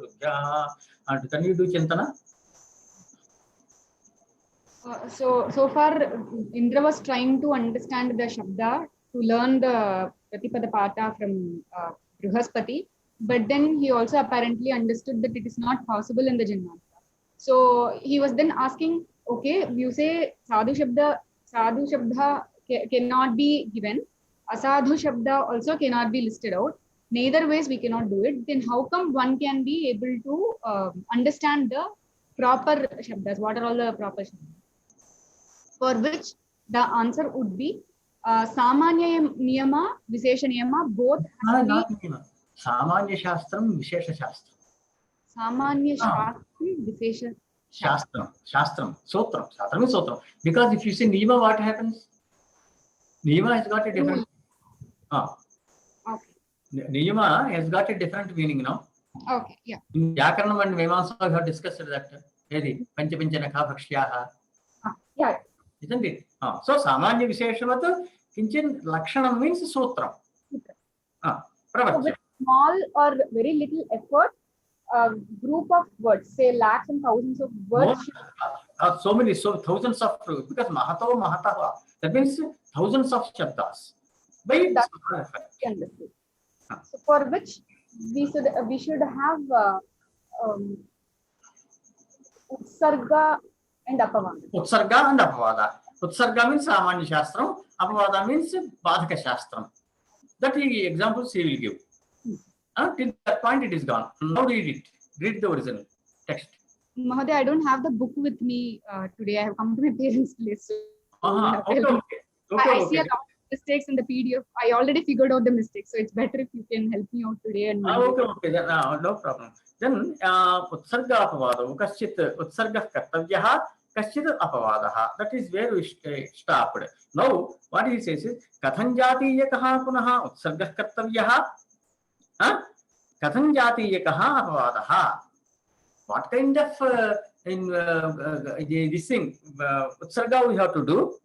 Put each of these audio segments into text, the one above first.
Gurubhyaha. And can you do Chintana? So far, Indra was trying to understand the Shabda to learn the Pratipada Pata from Brihaspati, but then he also apparently understood that it is not possible in the Janmanta. So he was then asking, okay, you say Sadhu Shabda cannot be given, Asadhu Shabda also cannot be listed out. Neither ways we cannot do it. Then how come one can be able to understand the proper Shabdas? What are all the proper Shabdas? For which the answer would be Samanya Niyama, Vishesha Niyama, both has to be Samanya Shastram, Vishesha Shastram. Samanya Shastram, Vishesha Shastram, Sotram. Shastram is Sotram. Because if you say Niyama, what happens? Niyama has got a different. Okay. Niyama has got a different meaning now. Okay, yeah. In Vyākaraṇa and Mīmāṅsa, we have discussed that. Panchapanchana Bhakshyāha. Yeah. Isn't it? So, Samanya Visheshavat, Kinchin Lakshanam means Sotram. So with small or very little effort, group of words, say lakhs and thousands of words. So thousands of, because Mahato Mahataha, that means thousands of Shabdas. By that understood. So for which we should have Utsarga and Apavada. Utsarga and Apavada. Utsarga means Samanya Shastram, Apavada means Badhaka Shastram. That examples he will give. Till that point it is gone. Now read it. Read the original text. Mahadev, I don't have the book with me today. I have come to my parents' place. So Okay. I see a lot of mistakes in the PDF. I already figured out the mistakes. So it's better if you can help me out today. And okay. Then, no problem. Then Utsarga Apavada. Kaschit Utsarga Kartavyaha. Kaschit Apavadaha. That is where we stopped. Now, what he says is Kathanjatiyakaha Punaha Utsarga Kartavyaha. Kathanjatiyakaha Apavadaha. What kind of this thing Utsarga we have to do?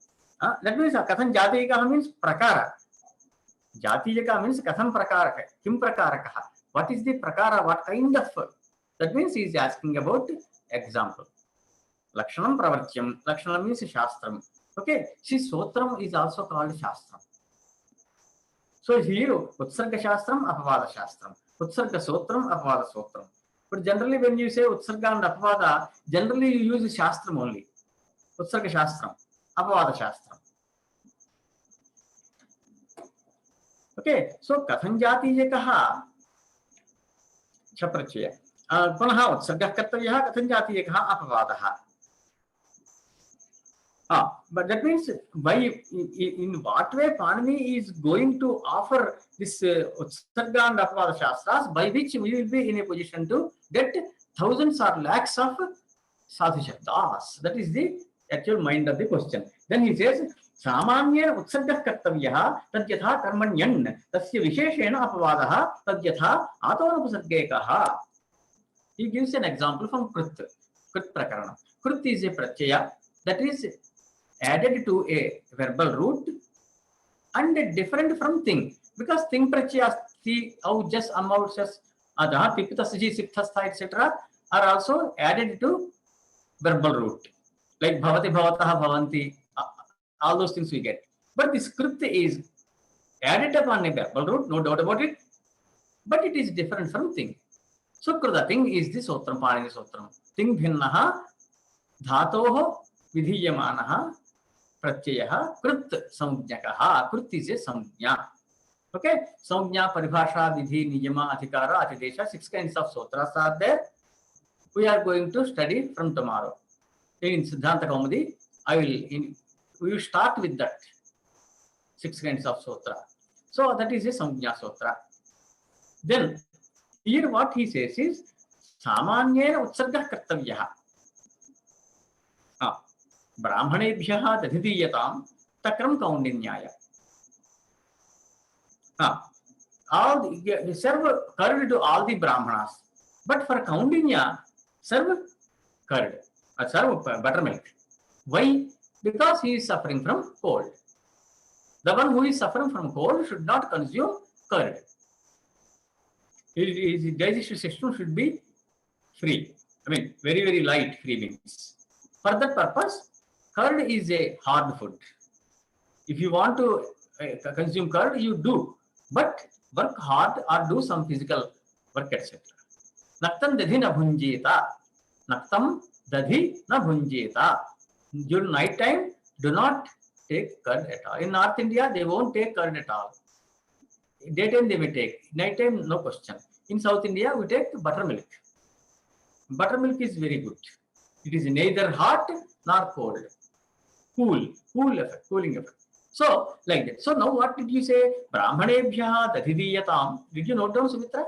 That means Kathanjatiyakaha means Prakara. Jatiyaka means Katham Prakaraka. Kim Prakarakaha. What is the Prakara? What kind of? That means he is asking about example. Lakshanam Pravartyam. Lakshanam means Shastram. Okay. See, Sotram is also called Shastram. So here, Utsarga Shastram, Apavada Shastram. Utsarga Sotram, Apavada Sotram. But generally, when you say Utsarga and Apavada, generally you use Shastram only. Utsarga Shastram, Apavada Shastram. Okay. So Kathanjatiyakaha Chaprachya. Punaha Utsarga Kartavyaha Kathanjatiyakaha Apavadaha. But that means in what way Pāṇini is going to offer this Utsarga and Apavada Shastras, by which we will be in a position to get thousands or lakhs of Sadhu Shabdas. That is the actual mind of the question. Then he says, Samanya Utsarga Kartavyaha Tadyatha Karmanyan Tasya Visheshena Apavadaha Tadyatha Atonapasargekaha. He gives an example from Krut Prakarana. Krut is a pratyaya that is added to a verbal root and different from thing, because thing pratyaya asti, aujas, amaujas, adaha, pipitasi, sipthastha, etc. are also added to verbal root, like bhavati, bhavataha, bhavanti, all those things we get. But this krut is added upon a verbal root, no doubt about it, but it is different from thing. So kruta thing is the sotram, Pāṇini sotram. Thing bhinnaha dhatoho vidhiyamanaha pratyaya krut samjnakaha. Krut is a samjna. Okay, samjna, paribhasha, vidhi, niyama, adhikara, atidesha, 6 kinds of sutras are there. We are going to study from tomorrow. In Siddhānta-s, we will start with that 6 kinds of sutra. So that is a samjna sutra. Then here what he says is Samanyena Utsarga Kartavyaha. Brahmanebhyaha Dadhidiyatam Takram Kaundinyaya. All serve curd to all the Brahmanas. But for Kaundinya, serve curd. Serve buttermilk. Why? Because he is suffering from cold. The one who is suffering from cold should not consume curd. His digestive system should be free. I mean, very, very light free means. For that purpose, curd is a hard food. If you want to consume curd, you do, but work hard or do some physical work, etc. Naktam dadhi na bhunjeta. Naktam dadhi na bhunjeta. During night time, do not take curd at all. In North India, they won't take curd at all. Daytime they may take. Night time, no question. In South India, we take buttermilk. Buttermilk is very good. It is neither hot nor cold. Cooling effect. So, like that. So now what did you say? Brahmanebhya dadhidiyatam. Did you note down, Sumitra?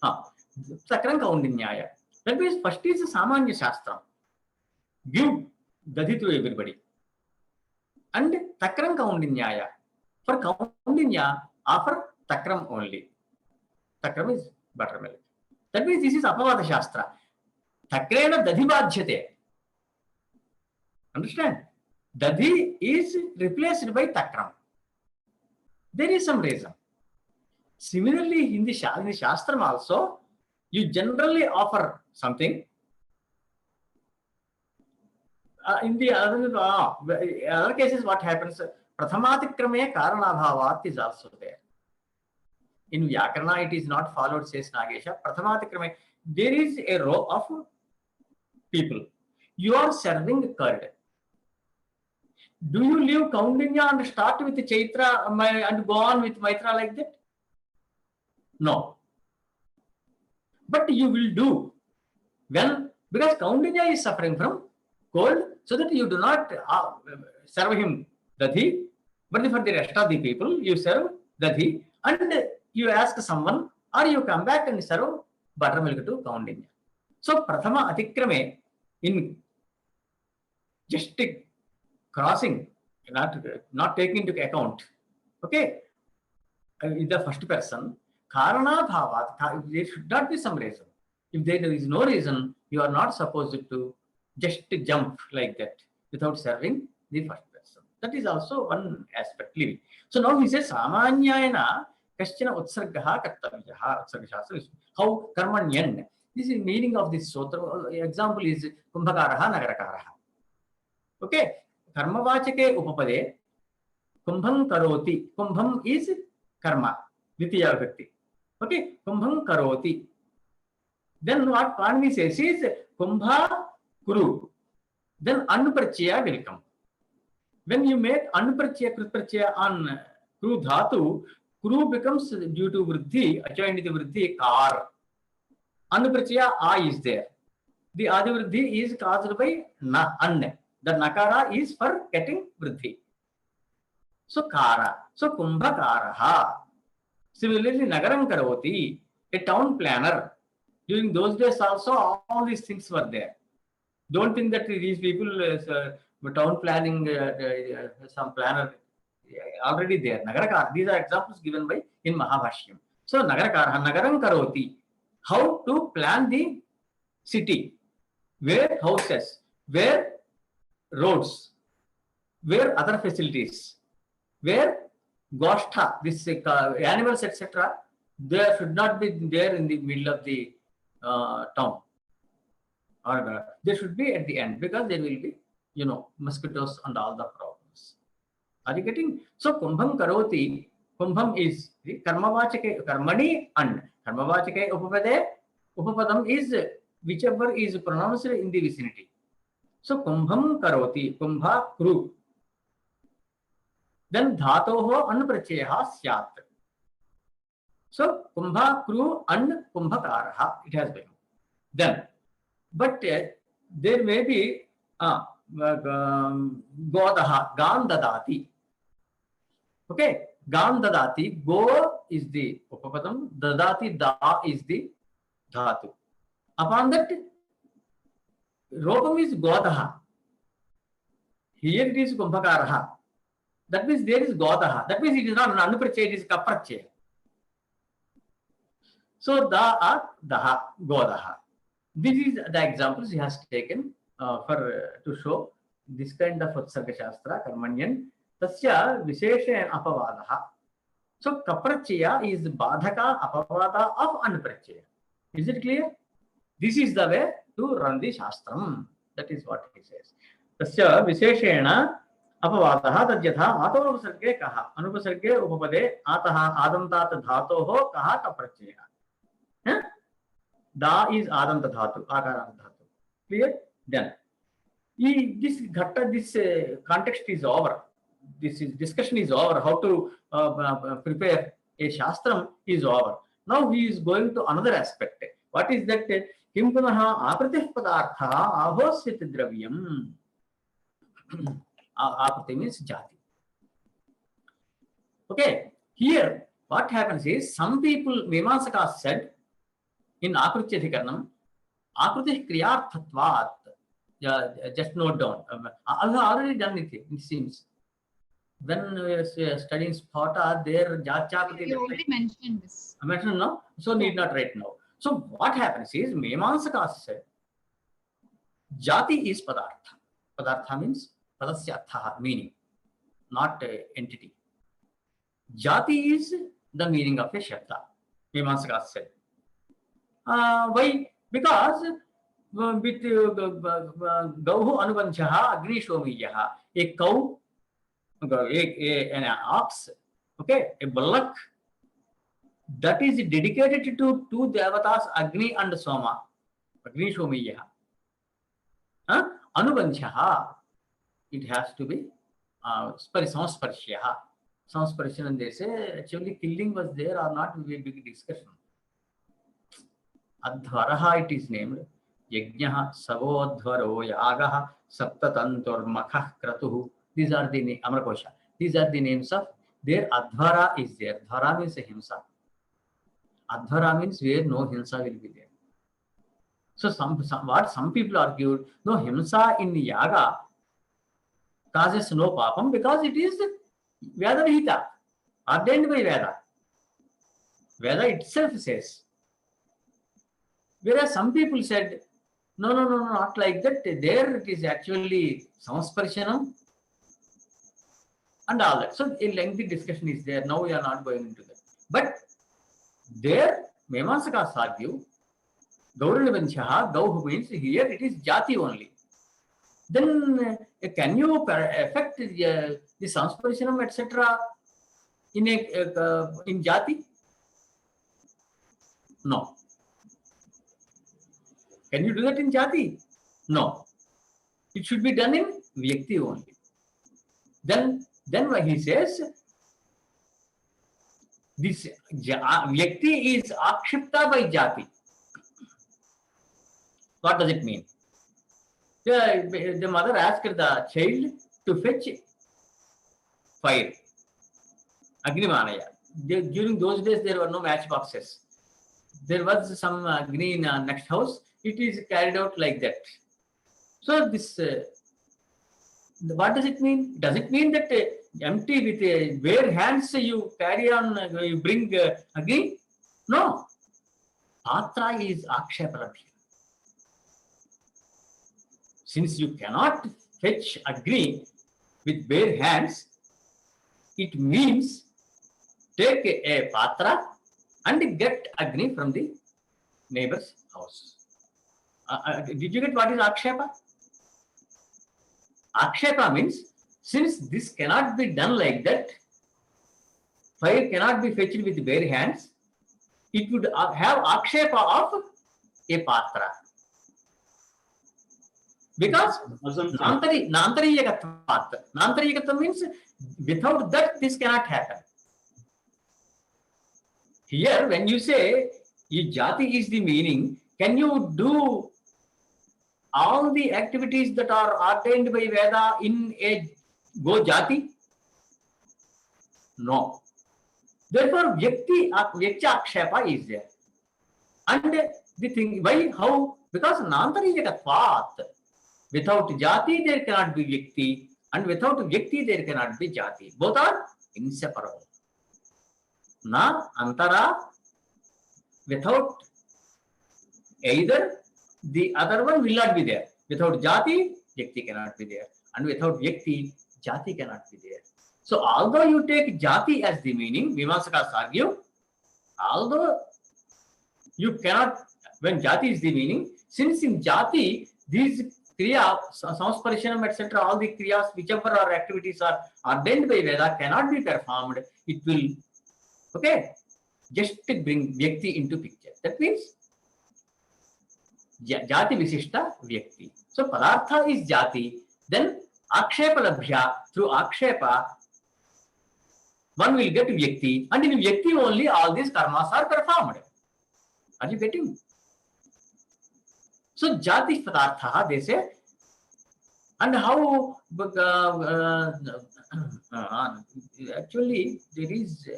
Sakran Kaundinyaya. That means first is Samanya Shastra. Give dadhi to everybody. And Takram Kaundinyaya. For Kaundinya, offer Takram only. Takram is buttermilk. That means this is Apavada Shastra. Takrena dadhi bhajyate. Understand? Dadhi is replaced by Takram. There is some reason. Similarly, in the Shastram also, you generally offer something. In the other cases, what happens? Prathamatikrame Karanabhavat is also there. In Vyākaraṇa, it is not followed, says Nagesha. Prathamatikrame, there is a row of people. You are serving curd. Do you leave Kaundinya and start with Chaitra and go on with Maitra like that? No. But you will do when, because Kaundinya is suffering from cold, so that you do not serve him dadhi, but for the rest of the people, you serve dadhi and you ask someone or you come back and serve buttermilk to Kaundinya. So, Prathama Atikrame, in just crossing, not taking into account, okay, in the first person, Karana Bhavat, there should not be some reason. If there is no reason, you are not supposed to just jump like that without serving the first person. That is also one aspect living. So now he says, Samanyayana Kashchana Utsargaha Kartavyaha Utsarga Shastra. How Karmanyan. This is meaning of this sutra. Example is Kumbhakaraha Nagarakaraha. Okay. Karmavachake upapade Kumbham Karoti. Kumbham is karma. Ditya Vibhakti. Okay. Kumbham Karoti. Then what Pāṇini says is Kumbha Kuru. Then Anuprachaya will come. When you make Anuprachaya Krutprachaya on Kuru Dhatu, Kuru becomes due to Vriddhi, Achayanditi Vriddhi, Kar. Anuprachaya A is there. The Adi Vriddhi is caused by Na, An. The Nakara is for getting Vriddhi. So Kara. So Kumbhakaraha. Similarly, Nagaram Karoti, a town planner. During those days also, all these things were there. Don't think that these people, town planning, some planner, already there. Nagarakar, these are examples given by in Mahābhāṣyam. So Nagarakar, Nagaram Karoti, how to plan the city, where houses, where roads, where other facilities, where Goshtha, this animals, etc., there should not be there in the middle of the town. Or they should be at the end, because there will be, mosquitoes and all the problems. Are you getting? So Kumbham Karoti, Kumbham is the Karmavachake, Karmani and Karmavachake Upapade. Upapadam is whichever is pronounced in the vicinity. So Kumbham Karoti, Kumbha Kru. Then Dhatoho Anuprachayaha Syat. So Kumbha Kru and Kumbhakaraha, it has been. Then, but there may be Godaha, Gandadati. Okay, Gandadati, Go is the Upapadam, Dadati, Da is the Dhatu. Upon that, Ropam is Godaha. Here it is Kumbhakaraha. That means there is Godaha. That means it is not an Anuprachaya, it is Kaprachaya. So Da, Daha, Godaha. This is the examples he has taken to show this kind of Utsarga Shastra, Karmanyan, Tasya Vishesha Apavadaha. So Kaprachaya is Badhaka Apavada of Anuprachaya. Is it clear? This is the way to run the Shastram. That is what he says. Tasya Visheshena Apavadaha Tadyatha Atonupasarge Kaha. Anupasarge Upapade Ataha Adamtat Dhatoho Kaha Kaprachaya. Da is Adanta Dhatu, Akaranta Dhatu. Clear? Then this context is over. Discussion is over. How to prepare a Shastram is over. Now he is going to another aspect. What is that? Kim punaha apratih padartha ahosyat dravyam. Aprati means jati. Okay. Here, what happens is, some people, Mimamsakas said, in Akrityadhikaranam, Akritih kriyarthatvat. Just note down. I have already done it, it seems. When we are studying Sphota, there Jatyakriti. You already mentioned this. I mentioned now, so need not write now. So what happens is, Mimamsakas said, Jati is Padartha. Padartha means Padasyartha, meaning, not entity. Jati is the meaning of a Shabda. Mimamsakas said. Why? Because with Gauhu Anubanchaha Agni Shomiyaha, a cow, an ox, okay, a bullock, that is dedicated to two devatas, Agni and Soma, Agni Shomiyaha. Anubanchaha, it has to be Samsparshyaha. Samsparshan, they say, actually killing was there or not, will be a big discussion. Adhvaraha it is named. Yajnaha Savodhvaro Yagaha Saptatantur Makhah Kratuhu. These are the names, Amrakosha. These are the names of their Adhvara is there. Dhvara means a Himsa. Adhvara means where no Himsa will be there. So some people argued, no Himsa in Yaga causes no papam because it is Veda Vihita, ordained by Veda. Veda itself says. Whereas some people said, no, not like that. There it is actually Samsparshanam and all that. So a lengthy discussion is there. Now we are not going into that. But there, Mimamsakas argue, Gauranivanchaha, Gauhu means here it is Jati only. Then can you affect the Samsparshanam, etc. in Jati? No. Can you do that in Jati? No. It should be done in Vyakti only. Then what he says, this Vyakti is akshipta by Jati. What does it mean? The mother asked the child to fetch fire, Agnimanaya. During those days, there were no matchboxes. There was some Agni in next house. It is carried out like that. So this, what does it mean? Does it mean that empty with bare hands you carry on, you bring Agni? No. Patra is Akshapalabhya. Since you cannot fetch Agni with bare hands, it means take a patra and get Agni from the neighbor's house. Did you get what is Akshepa? Akshepa means, since this cannot be done like that, fire cannot be fetched with bare hands, it would have Akshepa of a patra. Because Nantariyakatva means without that this cannot happen. Here, when you say Jati is the meaning, can you do all the activities that are ordained by Veda in a Go Jati? No. Therefore, Vyakti Akshepa is there. And the thing, why, how? Because Nantariyakatvat. Without Jati, there cannot be Vyakti, and without Vyakti, there cannot be Jati. Both are inseparable. Na Antara, without either, the other one will not be there. Without Jati, Vyakti cannot be there. And without Vyakti, Jati cannot be there. So, although you take Jati as the meaning, Mimamsakas argue, although you cannot when jati is the meaning, since in jati these kriya, samsparishanam, etc., all the kriyas, whichever are activities are ordained by Veda, cannot be performed, it will, okay, just bring Vyakti into picture. That means jati visishta Vyakti. So padartha is jati, then akshepa labhya, through akshepa, one will get Vyakti, and in Vyakti only all these karmas are performed. Are you getting? So jati padartha, they say. And how actually there is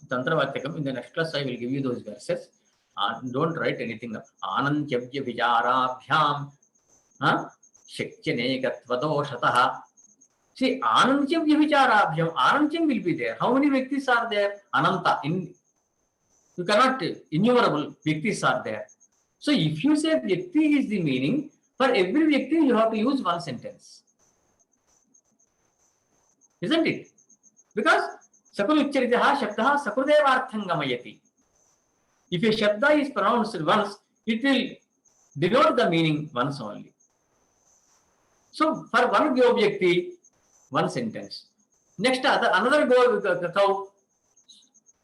Tantra Vatyakam. In the next class, I will give you those verses. Don't write anything. Anantyavya vijarabhyam shakyanekatvadoshatah. See, Anantyavya vijarabhyam. Anantyam will be there. How many Vyaktis are there? Ananta. You cannot, innumerable Vyaktis are there. So if you say Vyakti is the meaning, for every Vyakti you have to use one sentence. Isn't it? Because Sakurucharitaha Shabdaha Sakurudevarthangamayati. If a Shabda is pronounced once, it will denote the meaning once only. So for one Go Vyakti, one sentence. Next, another Go cow.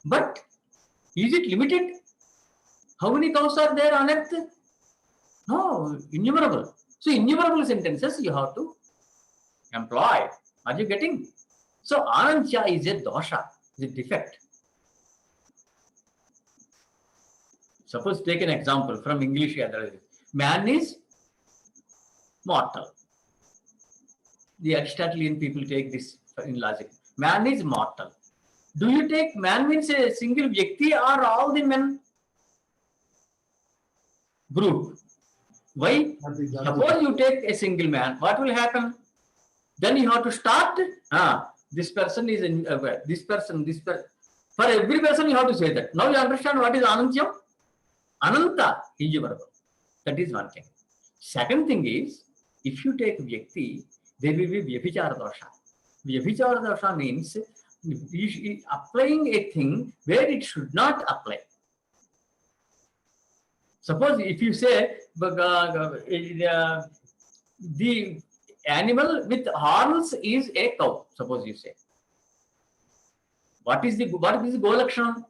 But is it limited? How many cows are there on earth? No, innumerable. So innumerable sentences you have to employ. Are you getting? So Anantya is a dosha, is a defect. Suppose take an example from English. Man is mortal. The Aristotelian people take this in logic. Man is mortal. Do you take man means a single Vyakti or all the men? Group. Why? Suppose you take a single man, what will happen? Then you have to start. This person is in this person. For every person you have to say that. Now you understand what is Anantyam? Ananta is your verbal. That is one thing. Second thing is, if you take Vyakti, there will be Vyabhichara dosha. Vyabhichara dosha means applying a thing where it should not apply. Suppose if you say the animal with horns is a cow, suppose you say. What is the Go Lakshanam?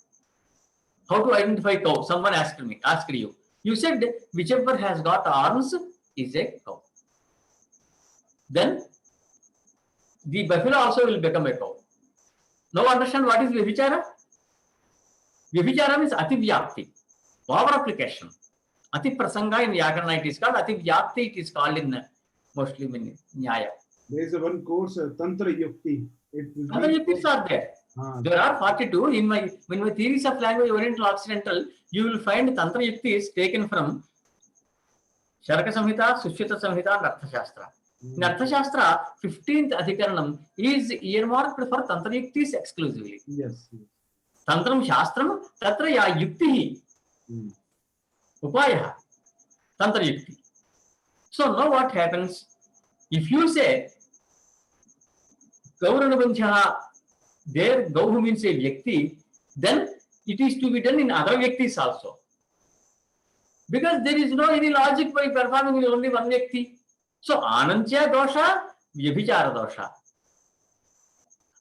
How to identify cow? Someone asked you. You said whichever has got horns is a cow. Then the buffalo also will become a cow. Now understand what is Vyabhichara? Vyabhichara means Ati Vyapti, power application. Ati Prasanga in Vyākaraṇa it is called, Ati Vyapti it is called in mostly in Nyaya. There is one course, Tantra Yukti. Other yuktis are there. There are 42. In my theories of language, Oriental Occidental, you will find Tantra yuktis taken from Sharaka Samhita, Sushyata Samhita, and Arthashastra. In Arthashastra, 15th Adhikaranam is earmarked for Tantra yuktis exclusively. Yes. Tantram Shastram, Tatra ya yuktihi. Upaya, Tantra yukti. So now what happens? If you say Gauranabanchaha, there Gauhu means a Vyakti, then it is to be done in other Vyaktis also. Because there is no any logic by performing only one Vyakti. So Anantya dosha, Vyabhichara dosha.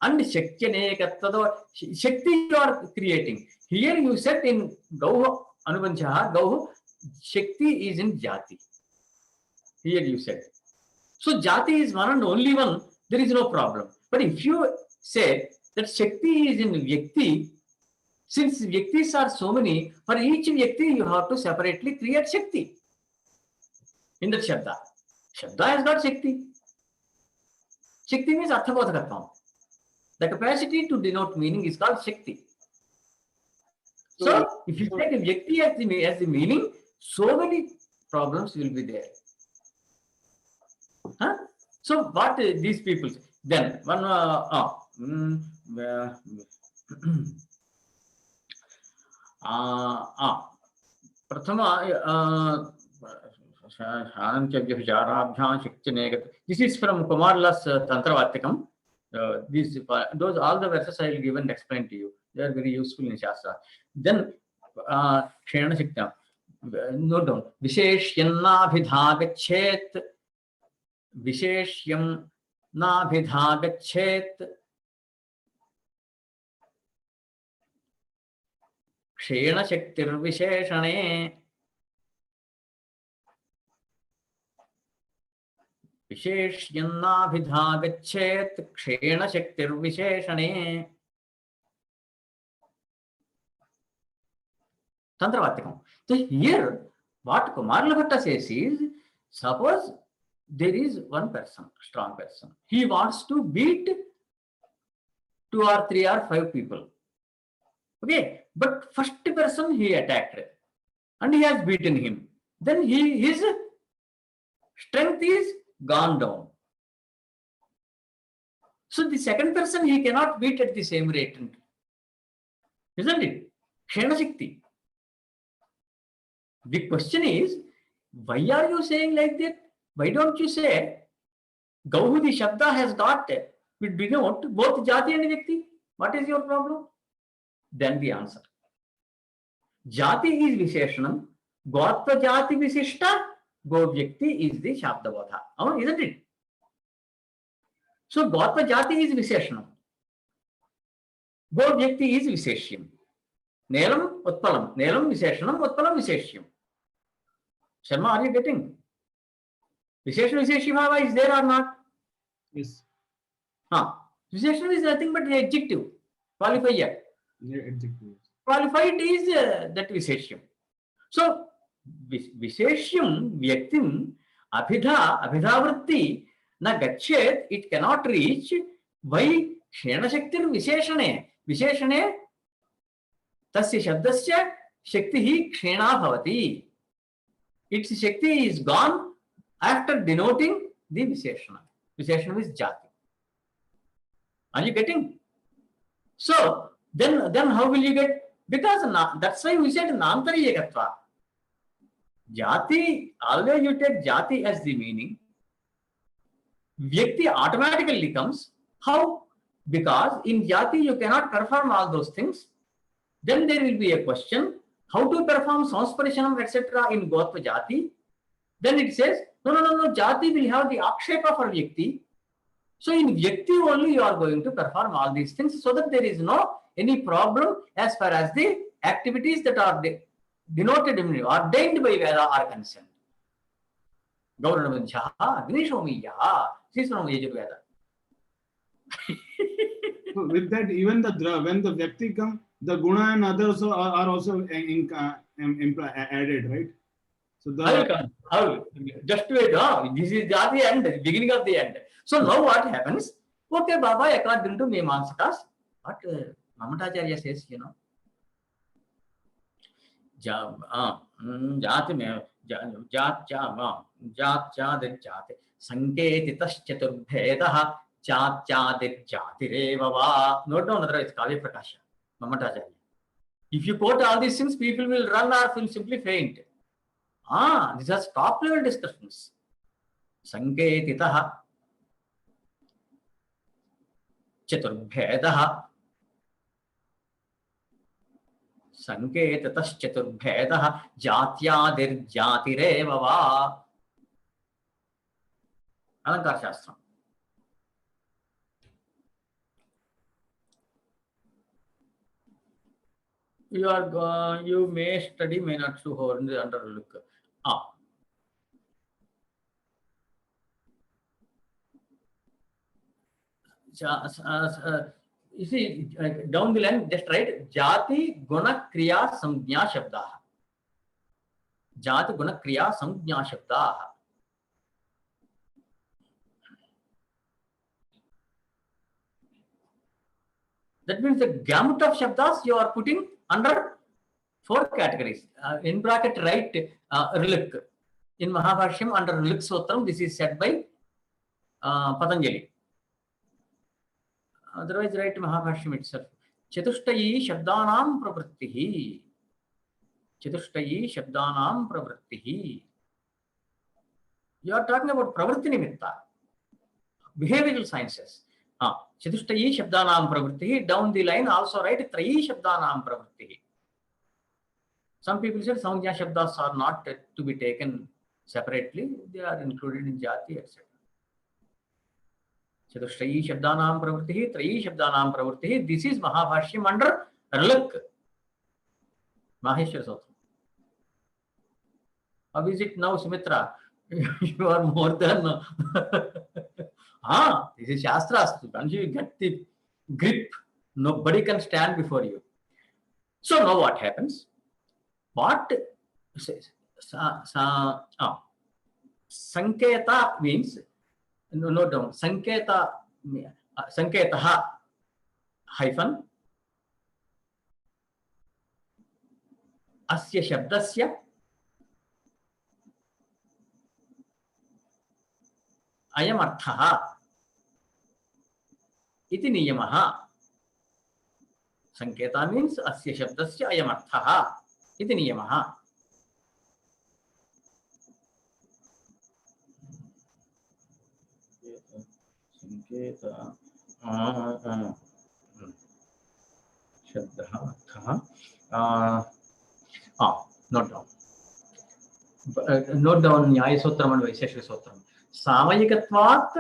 And Shakyanekatvado, Shakti you are creating. Here you said in Gauhu Anubanchaha, Gauhu, Shakti is in Jati. Here you said. So Jati is one and only one, there is no problem. But if you say that Shakti is in Vyakti, since Vyaktis are so many, for each Vyakti you have to separately create Shakti in that Shabda. Shabda has got Shakti. Shakti means Arthabodhakatvam. The capacity to denote meaning is called Shakti. So if you take a Vyakti as the meaning, so many problems will be there. So what these people say? Then one Prathama this is from Kumara's Tantra Vatyakam. Those all the verses I will give and explain to you. They are very useful in Shastra. Then, Kshena Shakta. Note down. Visheshyannabhidhagachet. Visheshyam nabhidhagachet. Kshena Shaktir Visheshane. विशेष्यन्नाभिधागच्छेत् क्षेण शक्तिर्विशेषणे Tantravatikam. So here, what Kumar Bhatta says is, suppose there is one person, strong person. He wants to beat 2 or 3 or 5 people. Okay, but first person he attacked and he has beaten him. Then his strength is gone down. So the second person he cannot beat at the same rate, isn't it? Kshena Shakti. The question is, why are you saying like that? Why don't you say Gauhu, the Shabda has got will denote both Jati and Vyakti? What is your problem? Then the answer. Jati is Visheshanam, Gotva Jati Visishta, Go Vyakti is the Shabdavadha. Oh, isn't it? So Gotva Jati is Visheshanam. Go Vyakti is Visheshyam. Nelam Utpalam. Nelam Visheshanam, Utpalam Visheshyam. Sharma, are you getting? Visheshana Visheshibhava is there or not? Yes. Visheshana is nothing but an adjective, qualifier. Yeah, adjective. Qualified is that Visheshyam. So, Visheshyam Vyaktim Abhidhavritti na gachet, it cannot reach. Why? Kshena Shaktir Visheshane. Visheshane tasya shabdasya shakti hi kshena bhavati. Its shakti is gone after denoting the Visheshana. Visheshana is Jati. Are you getting? So, then how will you get? Because that's why we said Nantariyakatva. Jati, always you take Jati as the meaning. Vyakti automatically comes. How? Because in Jati you cannot perform all those things. Then there will be a question, how to perform Samsparishanam, etc. in Gotva Jati. Then it says, no, Jati will have the Akshepa for Vyakti. So in Vyakti only you are going to perform all these things so that there is no any problem as far as the activities that are denoted in ordained by Veda are concerned. Gauranavanchaha, Agnishomiyaha, Siswanam Yajurveda. So with that, even when the Vyakti come, the Guna and others are also added, right? So How? Just wait. This is the end, the beginning of the end. So now what happens? Okay, Baba, according to Mīmānsakas, what Mamatacharya says, Jati me Jat Sanketitas Chaturbhedaha Jat Jatireva Va. Note down, otherwise Kavya Prakasha, Mamatacharya. If you quote all these things, people will run or will simply faint. These are top level discussions. Sanketitaha Chaturbhedaha Sanketatas Chaturbhedaha Jatyadir Jatireva Va. Alankar Shastra. You may study, may not to hold under look. You see, down the line, just write Jati Guna Kriya Samjna Shabdaha. Jati Guna Kriya Samjna Shabdaha. That means the gamut of Shabdas you are putting under 4 categories. In bracket, write Riluk. In Mahābhāṣyam under Riluk Sotram, this is said by Patanjali. Otherwise, write Mahābhāṣyam itself. Chatushtayi Shabdanam Pravrittihi. Chatushtayi Shabdanam Pravrittihi. You are talking about Pravritti Nimitta, behavioral sciences. Chatushthayi Shabdanam Pravritti. Down the line also write Trayi Shabdanam Pravritti. Some people said Samajna Shabdas are not to be taken separately. They are included in Jati, etc. Chatushthayi Shabdanam Pravritti, Trayi Shabdanam Pravritti. This is Mahābhāṣyam under Ralak. Maheshwar Sutra. How is it now, Sumitra? You are more than... this is Shastras. Once you get the grip, nobody can stand before you. So now what happens? What Sanketa means, note down, Sanketa, Sanketaha hyphen Asya Shabdasya Ayam Arthaha Iti Niyamaha. Sanketa means Asya Shabdasya Ayam Arthaha Iti Niyamaha. Sanketa Shabdaha Arthaha. Note down. Note down Nyaya Sutram and Vaisheshika Sutram. Samayikatvat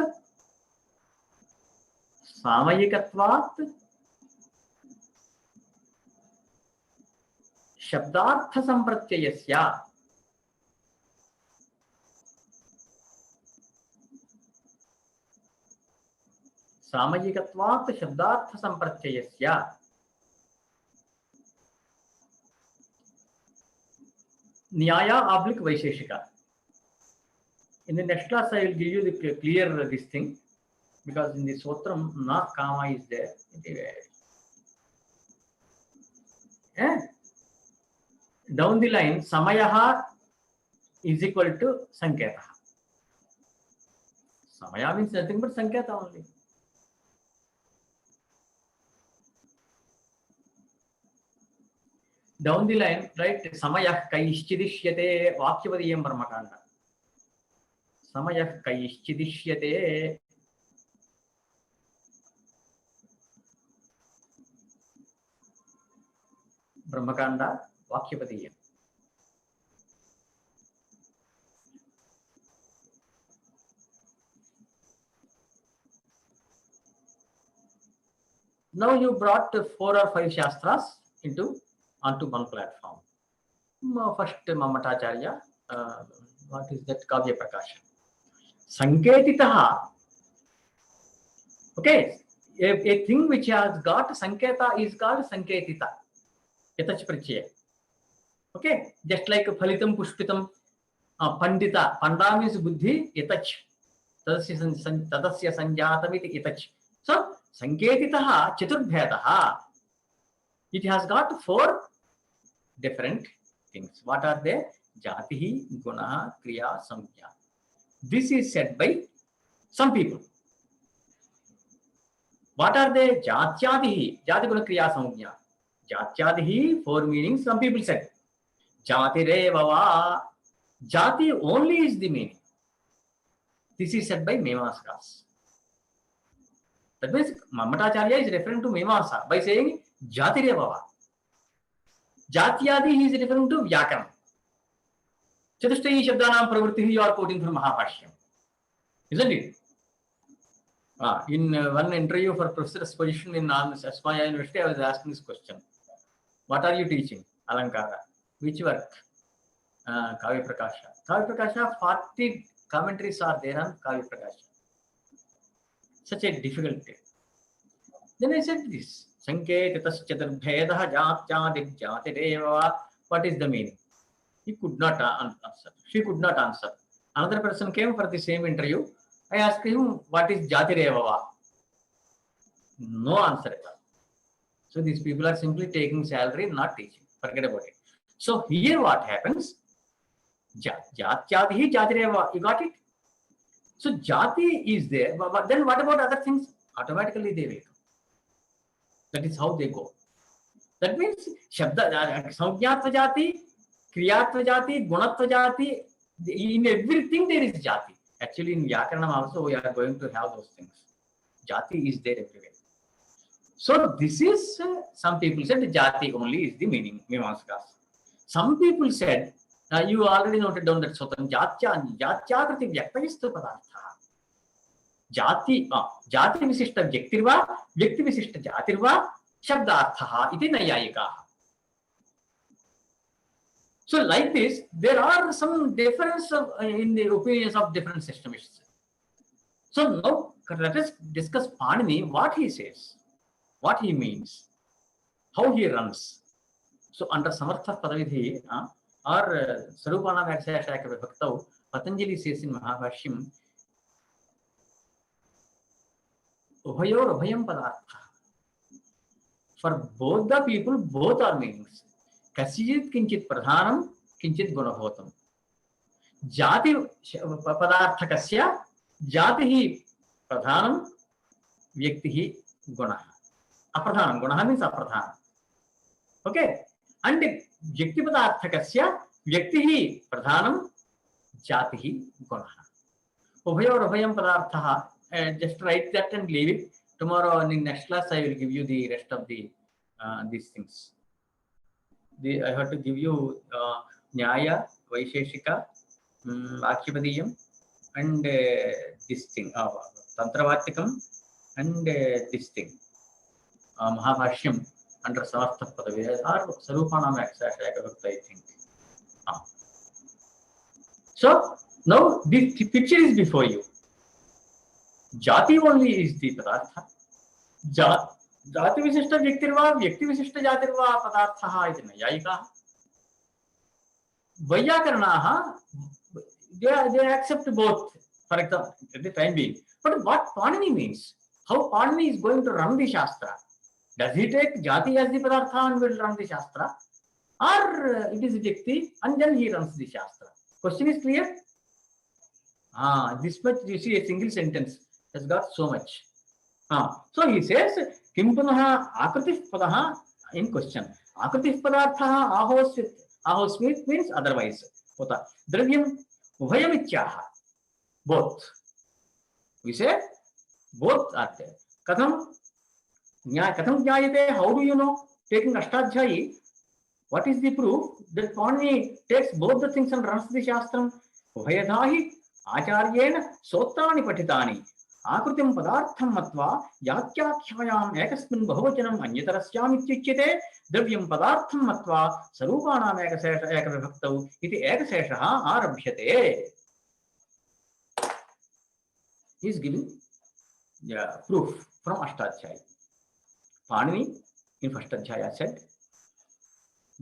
Shabdartha Sampratyayasya. Samayikatvat Shabdartha Sampratyayasya. Nyaya oblique Vaisheshika. In the next class, I will give you the clear this thing, because in the Sutram, not Kama is there. Down the line, Samayaha is equal to Sanketa. Samaya means nothing but Sanketa only. Down the line, right? Samayah Kaishchidishyate Vakyavadiyam Brahmakanda. Samayah Kaishchidishyate Brahmakanda Vakyavadiyam. Now you brought 4 or 5 Shastras onto one platform. First, Mamatacharya, what is that? Kavya Prakasha. Sanketitaha. Okay, a thing which has got Sanketa is called Sanketita. Yatach Prachaya. Okay, just like Phalitam Pushpitam, Pandita. Panda means Buddhi, Yatach. Tadasya Sanjatamiti Yatach. So, Sanketitaha Chaturbhyataha. It has got 4 different things. What are they? Jatihi, Gunaha, Kriya, Samjna. This is said by some people. What are they? Jatyadihi, Jati Guna Kriya Samjna. Jatyadihi, 4 meanings. Some people said Jatirevava. Jati only is the meaning. This is said by Mimamsakas. That means Mamatacharya is referring to Mimamsa by saying Jatirevava. Jatyadi he is referring to Vyākaraṇa. Chatushthayi Shabdanam Pravritti you are quoting from Mahābhāṣyam. Isn't it? In one interview for professor's position in Ashtādhyāyī University, I was asking this question. What are you teaching? Alankara. Which work? Kavya Prakasha. Kavya Prakasha, 40 commentaries are there on Kavya Prakasha. Such a difficult thing. Then I said this. Sanketatas Chaturbhedaha Jatyadi Jatireva. What is the meaning? He could not answer. She could not answer. Another person came for the same interview. I asked him, what is Jatireva? No answer at all. So these people are simply taking salary, not teaching. Forget about it. So here what happens? Jatyadi Jatireva. You got it? So Jati is there. But then what about other things? Automatically they will come. That is how they go. That means Shabda, Samjnatva Jati, Kriyatva Jati, Gunatva Jati, in everything there is Jati. Actually in Vyākaraṇam also we are going to have those things. Jati is there everywhere. So this is, some people said Jati only is the meaning, Mimamsakas. Some people said, you already noted down that Sotram, Jatyakriti Vyaktayistu Padartha. Jati Visishta Vyaktirva, Vyakti Visishta Jatirva, Shabdartha, iti Nayayikaha. So like this, there are some difference in the opinions of different systemists. So now let us discuss Pāṇini, what he says, what he means, how he runs. So under Samartha Padavidhi or Sarupana Vyakshaya Vibhaktau, Patanjali says in Mahābhāṣyam, Ubhayor Ubhayam Padartha. For both the people, both are meanings. Kasyit Kinchit Pradhanam, Kinchit Gunabhotam. Jati Padarthakasya, Jatihi Pradhanam, Vyaktihi Gunaha. Apradhanam, Gunaha means Apradhanam. Okay? And Vyakti Padarthakasya, Vyaktihi Pradhanam, Jatihi Gunaha. Ubhayor Ubhayam Padarthaha, just write that and leave it. Tomorrow in next class, I will give you the rest of the these things. I have to give you Nyaya, Vaisheshika, Akshyapadiyam, and this thing, Tantravatikam, and this thing, Mahābhāṣyam under Samartha Padavi, or Sarupana Vyakshaya, I think. So now the picture is before you. Jati only is the Padartha. Jati Visishta Vyaktirva, Vyakti Visishta Jatirva Padarthaha iti Nayayikaha. Vyākaraṇaha, they accept both, for example, at the time being. But what Pāṇini means, how Pāṇini is going to run the Shastra? Does he take Jati as the Padartha and will run the Shastra? Or it is Vyakti and then he runs the Shastra? Question is clear? This much you see, a single sentence has got so much. So he says, Kim punaha akritif padaha in question. Akritif padarthaha ahosmit means otherwise. Dravyam ubhayamicyaha. Both. We say both are there. Katham jnayate, how do you know? Taking Ashtādhyāyī, what is the proof that Pāṇini takes both the things and runs the Shastram? Ubhayadhahi Acharyena Sotrani Patitani. Akritim Padartham Matva Yakyakhyayam Ekasmin Bahuvachanam Anyatarasyam Ityuchyate Dravyam Padartham Matva Sarupanam Ekavibhaktau iti Ekaseshaha Arabhyate. He is giving proof from Ashtādhyāyī. Pāṇini in Ashtādhyāyā said,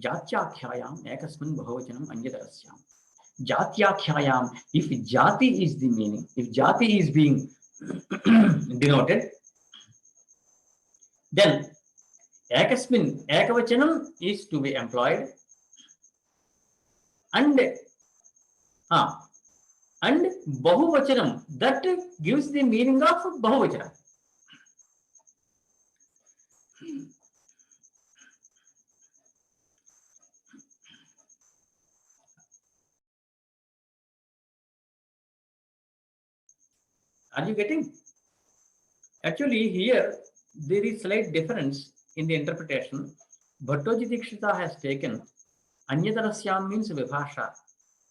Jatyakhyayam Ekasmin Bahuvachanam Anyatarasyam. Jatyakhyayam, if Jati is the meaning, if Jati is being denoted, then Ekasmin, Ekavachanam is to be employed, and Bahuvachanam, that gives the meaning of Bahuvachanam. Are you getting? Actually, here there is slight difference in the interpretation. Bhattoji Dikshita has taken Anyatarasyam means Vibhasha,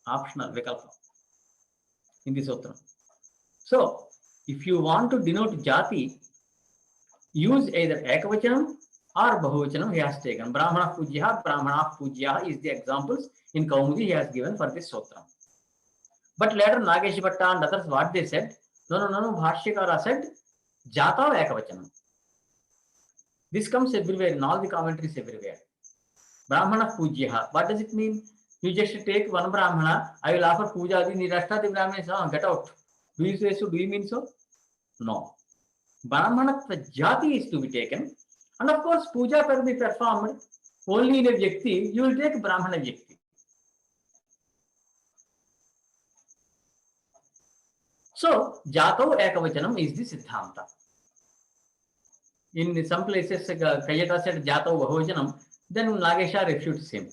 optional, Vikalpa, in the Sutra. So, if you want to denote Jati, use either Ekavachanam or Bahuvachanam. He has taken Brahmana Pujya is the examples in Kaumudi he has given for this Sutra. But later Nagesh Bhatta and others, what they said, no, Bhāṣyakara said, Jata Ekavachanam. This comes everywhere, in all the commentaries everywhere. Brahmana Pujya. What does it mean? You just take one Brahmana, I will offer puja, the rest of the Brahmanas, get out. Do you say so? Do you mean so? No. Brahmanatva Jati is to be taken. And of course, puja can be performed only in a Vyakti. You will take Brahmana Vyakti. So, Jatau Ekavachanam is the Siddhānta. In some places, Kayata said Jatau Bahuvachanam, then Nagesha refutes him.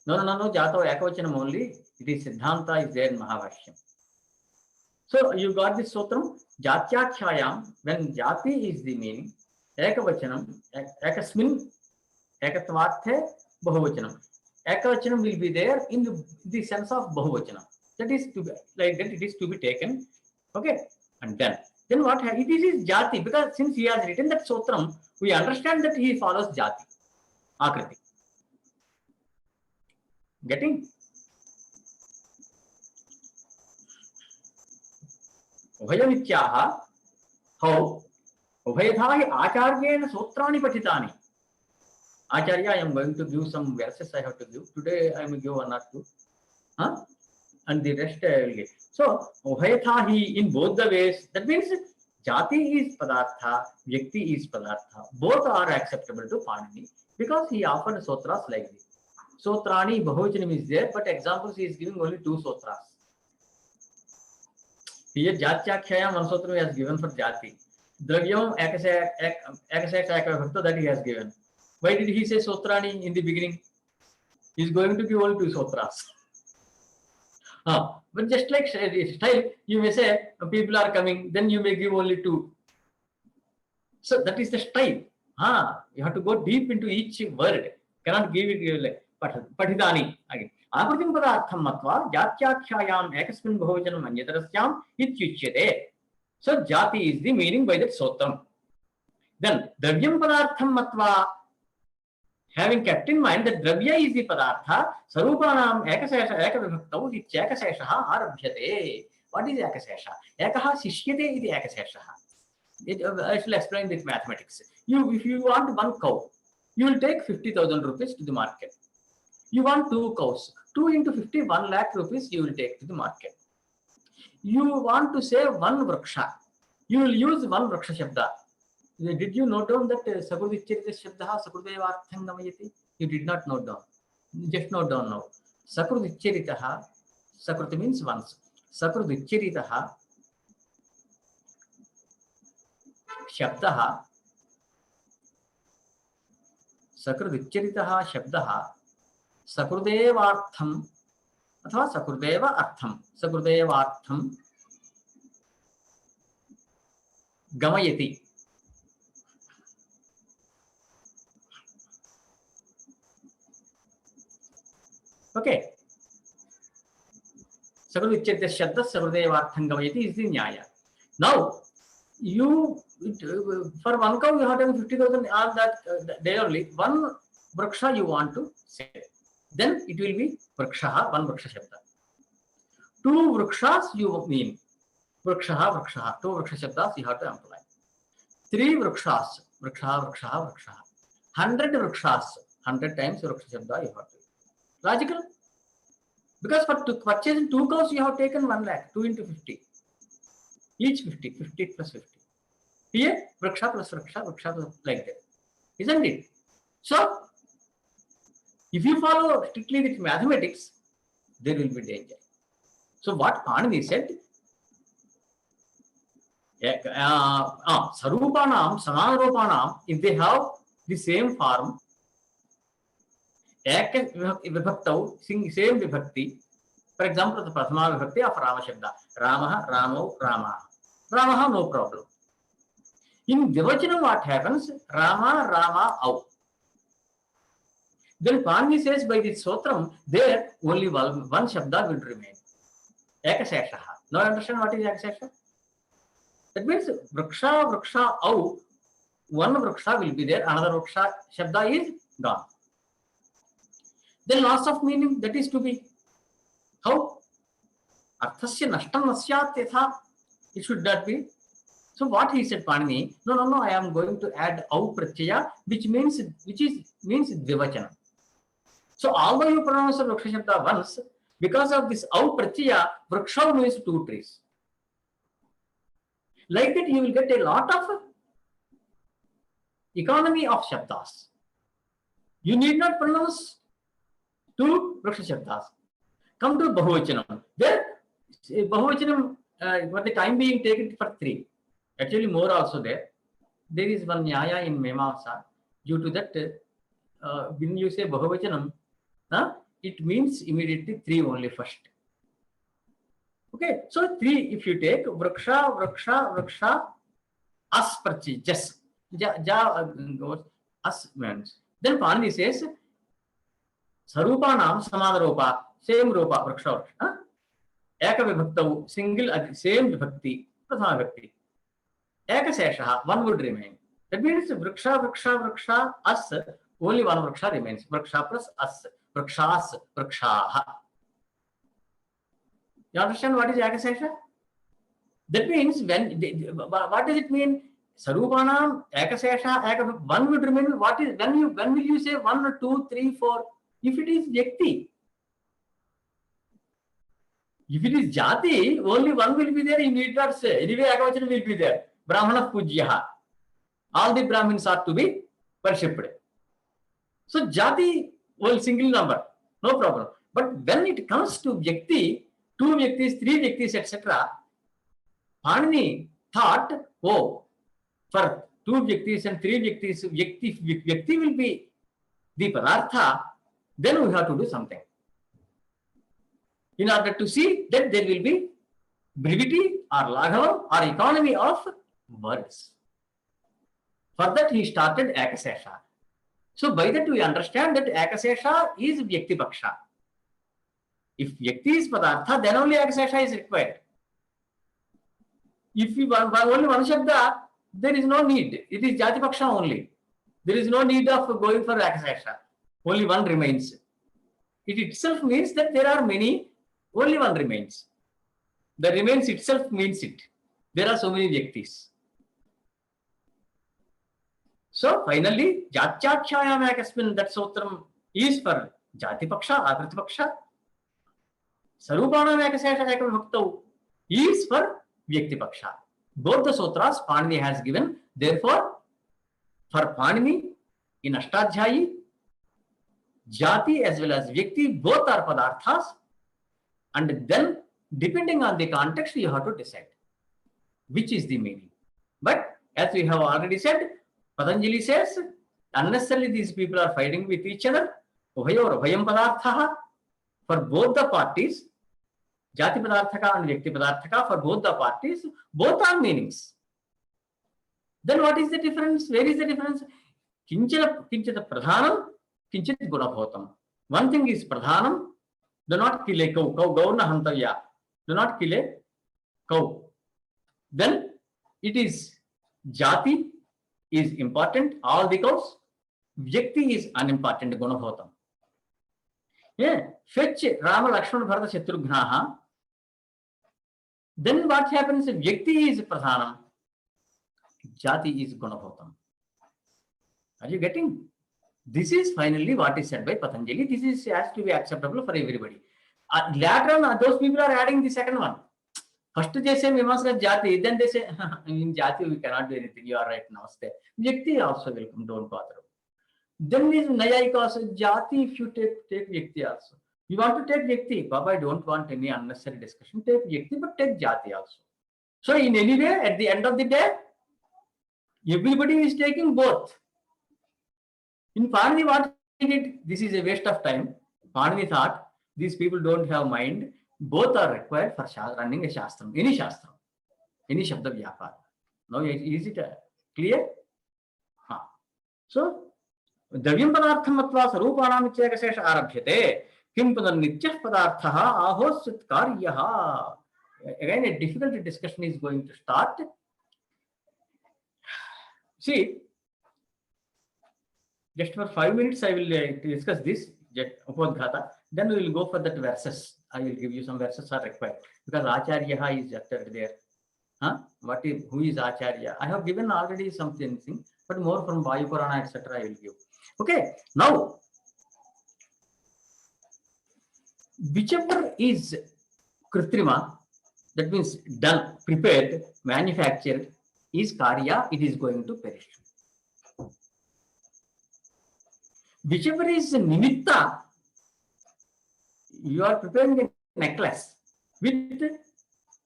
No, Jatau Ekavachanam only. It is Siddhānta is there in Mahābhāṣyam. So you got this sutram. Jatyakhyayam, when jati is the meaning, ekavachanam, ekasmin, ekatvarthe, bahuvachanam. Ekavachanam will be there in the sense of bahuvachanam. That is to be, like that it is to be taken. Okay, and then what it is jati, because since he has written that sutram, we understand that he follows jati, akriti. Getting? Ubhayamicyaha, how? Ubhayathahi acharyena sutrani patitani. Acharya, I am going to give some verses I have to give. Today I will give one or two. And the rest I will give. So, Ubhayathahi in both the ways, that means jati is padartha, vyakti is padartha. Both are acceptable to Pāṇini because he offered sutras like this. Sutrani bahuvachanam is there, but examples he is giving only 2 sutras. Here Jatyakhyayam one sutra he has given for jati. Dravyam ekasakta that he has given. Why did he say sutrani in the beginning? He is going to give only 2 sutras. But just like style, you may say people are coming, then you may give only 2. So that is the style. You have to go deep into each word. Cannot give it like patidani again. Akritim padartham matva jatyakhyayam ekasmin bahuvachanam anyatarasyam ityuchyate. So jati is the meaning by that sutram. Then dravyam padartham matva, having kept in mind that dravya is the padartha, sarupanam ekasesha ekavibhaktau ityekaseshaha arabhyate. What is ekasesha? Ekaha sishyate iti ekaseshaha. I shall explain this mathematics. If you want 1 cow, you will take 50,000 rupees to the market. You want 2 cows. 2 into 50, 1 lakh rupees you will take to the market. You want to save 1 vraksha. You will use 1 vraksha shabda. Did you note down that Sakrudicharita Shabdaha Sakrudevartham Gamayati? You did not note down. Just note down now. Sakrudicharitaha, Sakruti means once. Sakrudicharitaha Shabdaha, Sakrudicharitaha Shabdaha Sakrudevartham अथवा Sakrudeva Artham, Sakrudevartham Gamayati. Okay. Sakrudicharita Shabda Sakrudevartham Gamayati is the Nyaya. Now, for 1 cow you have done 50,000 on that day only. 1 vraksha you want to save. Then it will be vrakshaha, 1 vraksha shabda. 2 vrakshas you mean. Vrakshaha, 2 vraksha shabdas you have to employ. 3 vrakshas, vrakshaha. 100 vrakshas, 100 times vraksha shabda you have to. Logical? Because for purchasing 2 cows you have taken 1 lakh, 2 into 50. Each 50, 50 plus 50. Here, vraksha plus vraksha like that. Isn't it? So, if you follow strictly with mathematics, there will be danger. So what Pāṇini said, Sarupanam, Samanarupanam, if they have the same form, vibhaktau, same vibhakti, for example, the Prathama vibhakti of Rama Shabda, Ramaha, Ramo, Rama. Ramaha, no problem. In Devachanam, what happens? Rama, au. Then Pāṇini says by this sutram, there only one shabda will remain. Ekaseshaha. Now understand what is ekasesha? That means vraksha, au. 1 vraksha will be there, another vraksha shabda is gone. Then loss of meaning, that is to be. How? Arthasya nashtam nasyat yatha. It should not be. So what he said, Pāṇini, no, I am going to add au pratyaya, which means dvivachanam. So although you pronounce the vraksha shabda once, because of this au pratyaya, vraksha means 2 trees. Like that you will get a lot of economy of shabdas. You need not pronounce 2 vraksha shabdas. Come to bahuvachanam. There, bahuvachanam, for the time being, take it for 3. Actually, more also there. There is one nyaya in Memamsa. Due to that, when you say bahuvachanam, it means immediately 3 only first. Okay. Okay, so 3, if you take Vriksha, Vriksha, Vriksha, As Prachi, just goes As means. Then Pāṇini says, Sarupanam Samadharopa, same Rupa, Vriksha, Eka Vibhaktau, single, same Vibhakti, Prathama Vibhakti. Eka Seshaha, one would remain. That means Vriksha, Vriksha, Vriksha, As, only one Vriksha remains. Vriksha plus As, Vrikshas, Vrikshaha. You understand what is Ekasesha? That means what does it mean? Sarupanam, Ekasesha, one would remain. What is when will you say 1, 2, 3, 4? If it is Vyakti. If it is Jati, only one will be there, you need not say. Anyway, Ekavachana will be there. Brahmana Pujyaha. All the Brahmins are to be worshipped. So Jati will single number, no problem. But when it comes to Vyakti, 2 Vyaktis, 3 Vyaktis, etc., Pāṇini thought, oh, for 2 Vyaktis and 3 Vyaktis, Vyakti will be the Padartha, then we have to do something. In order to see that there will be brevity or laghavam or economy of words. For that he started Ekasesha. So by that we understand that Ekasesha is Vyakti Paksha. If Vyakti is Padartha, then only Ekasesha is required. If you want only one Shabda, there is no need. It is Jati Paksha only. There is no need of going for Ekasesha. Only one remains. It itself means that there are many, only one remains. The remains itself means it. There are so many Vyaktis. So finally, Jatyakshayam Ekasmin, that sutram is for Jati Paksha, Akriti Paksha. Sarupanam Ekasesha Ekavibhaktau is for Vyakti Paksha. Both the sutras Pāṇini has given. Therefore, for Pāṇini in Ashtādhyāyī, Jati as well as Vyakti both are Padarthas, and then depending on the context you have to decide which is the meaning. But as we have already said, Patanjali says unnecessarily these people are fighting with each other. Ubhayor Ubhayam Padarthaha, for both the parties, Jati Padarthaka and Vyakti Padarthaka, for both the parties, both are meanings. Then what is the difference? Where is the difference? Kinchita Pradhanam, Kinchit Gunabhotam. One thing is Pradhanam, do not kill a cow, Gaurna Hantavya, do not kill a cow. Then it is Jati is important, all the cows. Vyakti is unimportant, Gunabhotam. Yeah, fetch Rama, Lakshmana, Bharata, Shatrugnaha. Then what happens? Vyakti is Pradhanam, Jati is Gunabhotam. Are you getting? This is finally what is said by Patanjali. This is has to be acceptable for everybody. Later on, those people are adding the second one. First they say Mimamsa Jati, then they say in Jati we cannot do anything. You are right now. Stay. Vyakti also will come. Don't bother. Then is Nayayika also Jati. If you take Vyakti also. You want to take Vyakti, Baba, I don't want any unnecessary discussion. Take Vyakti, but take Jati also. So in any way, at the end of the day, everybody is taking both. In Pāṇini, what he did? This is a waste of time. Pāṇini thought these people don't have mind. Both are required for running a shastram, any shastram, any Shabda Vyapara. Now, is it clear? So, Davyam Padartham Matva Sarupanam Ichekasesha Arabhyate. Kim Padam Nityah Padarthaha Ahosit Karyaha. Again, a difficult discussion is going to start. See, just for 5 minutes, I will discuss this, Upadghata. Then we will go for that verses. I will give you some verses are required. Because Acharya is there. Who is Acharya? I have given already something, but more from Vyākaraṇa, etc. I will give. Okay, now, whichever is Kritrima, that means done, prepared, manufactured, is Karya, it is going to perish. Whichever is Nimitta, you are preparing a necklace with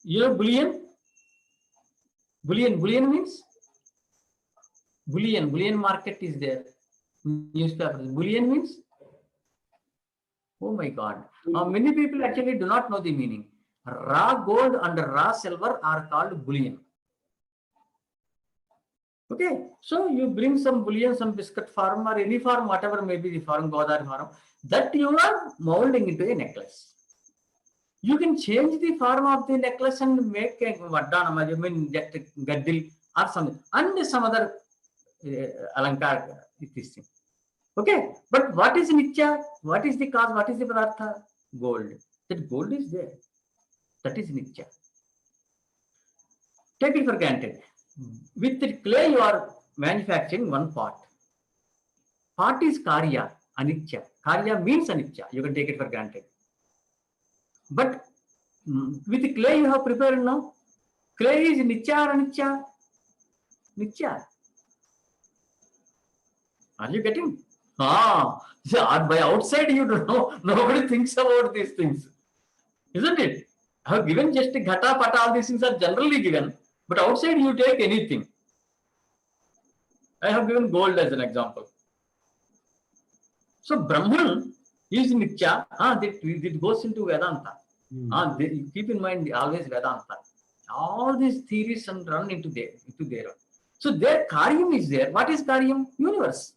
bullion. Bullion means bullion market is there. Newspapers. Bullion means, oh my God. Many people actually do not know the meaning. Raw gold and raw silver are called bullion. Okay, so you bring some bullion, some biscuit form or any form, whatever may be the form, Godavari form, that you are molding into a necklace. You can change the form of the necklace and make a Vaddana, I mean, Gaddil or something, and some other Alankar, this thing. Okay, but what is Nitya? What is the cause? What is the Padartha? Gold. That gold is there. That is Nitya. Take it for granted. With the clay, you are manufacturing one part. Part is Karya, Anitya. Karya means Anitya. You can take it for granted. But with the clay you have prepared now, clay is Nitya or Anitya? Nitya. Are you getting? By outside you don't know. Nobody thinks about these things. Isn't it? I have given just a ghata, pata, all these things are generally given. But outside you take anything. I have given gold as an example. So Brahman is Nitya. It goes into Vedanta. Keep in mind always Vedanta. All these theories and run into there. So their Karyam is there. What is Karyam? Universe.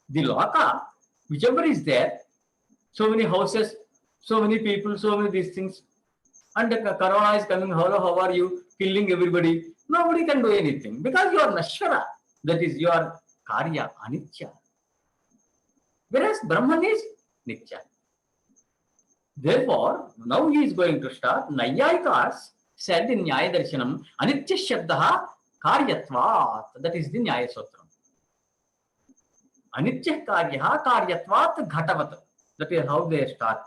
The Loka, whichever is there, so many houses, so many people, so many these things. And the Corona is coming, hello, how are you? Killing everybody. Nobody can do anything because you are Nashvara. That is your Karya, Anitya. Whereas Brahman is Nitya. Therefore, now he is going to start. Nayayikas said in Nyaya Darshanam, Anitya Shabdaha Karyatvat. That is the Nyaya Sutram. Anitya Karyaha Karyatvat Ghatavat. That is how they start.